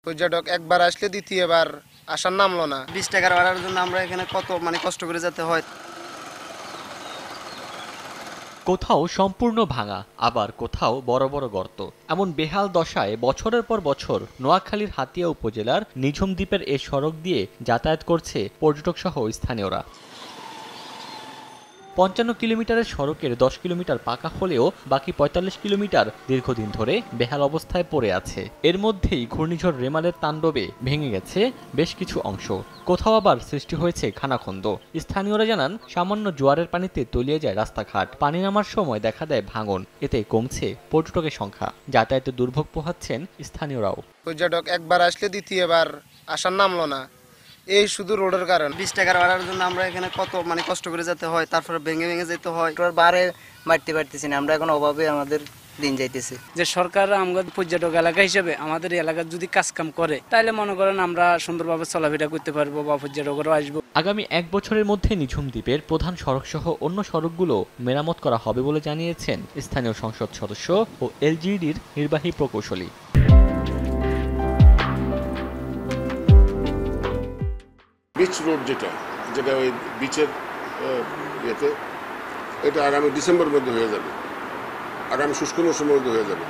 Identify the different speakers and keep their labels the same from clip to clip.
Speaker 1: পর্যটক একবার আসলে দ্বিতীয়বার আসার নামলো না।
Speaker 2: 20 টাকার ভাড়ার জন্য আমরা এখানে কত কষ্ট করে যেতে হয়।
Speaker 3: কোথাও সম্পূর্ণ ভাঙা, আবার কোথাও বড় বড় গর্ত। এমন বেহাল দশায় বছরের পর বছর নোয়াখালীর হাতিয়া উপজেলার নিঝুম দ্বীপের এ সড়ক দিয়ে যাতায়াত করছে পর্যটক সহ স্থানীয়রা। 55 কিলোমিটারের সড়কের 10 কিলোমিটার পাকা হলেও বাকি 45 কিলোমিটার দীর্ঘদিন ধরে বেহাল অবস্থায় পড়ে আছে। এর মধ্যেই ঘূর্ণিঝড় রেমালের তাণ্ডবে ভেঙে গেছে বেশ কিছু অংশ, কোথাও আবার সৃষ্টি হয়েছে খানাখন্দ। স্থানীয়রা জানান, সামান্য জোয়ারের পানিতে তলিয়ে যায় রাস্তাঘাট, পানি নামার সময় দেখা দেয় ভাঙন। এতে কমছে পর্যটকের সংখ্যা, যাতায়াতে দুর্ভোগ পোহাচ্ছেন স্থানীয়রাও।
Speaker 1: পর্যটক একবার আসলে দ্বিতীয়বার আসার নামলো না, এই শুধু রোডের কারণ।
Speaker 2: 20 টাকার ভাড়ার জন্য আমরা এখানে কত কষ্ট করে যেতে হয়, তারপরে ভেঙে ভেঙে যেতে হয়।
Speaker 4: বারে মারতে পারতেছি না, আমরা এখন অভাবে আমাদের দিন যাইতেছে।
Speaker 5: যে সরকার আমাদের পর্যটক এলাকা হিসেবে আমাদের এলাকার যদি কাজ কাম করে, তাহলে মনে করেন আমরা সুন্দরভাবে চলাফেরা করতে পারবো বা পর্যটকরাও আসবো।
Speaker 3: আগামী 1 বছরের মধ্যে নিঝুম দ্বীপের প্রধান সড়ক সহ অন্য সড়কগুলো মেরামত করা হবে বলে জানিয়েছেন স্থানীয় সংসদ সদস্য ও এলজিইডির নির্বাহী প্রকৌশলী।
Speaker 6: বিচ রোড যেটা ওই বিচের ইয়েতে, এটা আগামী ডিসেম্বরের মধ্যে হয়ে যাবে, আগামী শুষ্ক মৌসুমের মধ্যে হয়ে যাবে।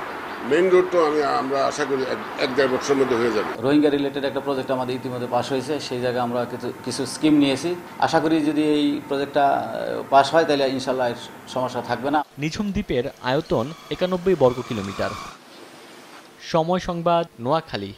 Speaker 6: মেইন রোড তো আমরা আশা করি 1-1.5 বছরের মধ্যে হয়ে যাবে।
Speaker 7: রোহিঙ্গা রিলেটেড একটা প্রজেক্ট আমাদের ইতিমধ্যে পাস হয়েছে, সেই জায়গায় আমরা কিছু স্কিম নিয়েছি। আশা করি যদি এই প্রজেক্টটা পাস হয় তাহলে ইনশাল্লাহ সমস্যা থাকবে না।
Speaker 3: নিঝুম দ্বীপের আয়তন 91 বর্গ কিলোমিটার। সময় সংবাদ, নোয়াখালী।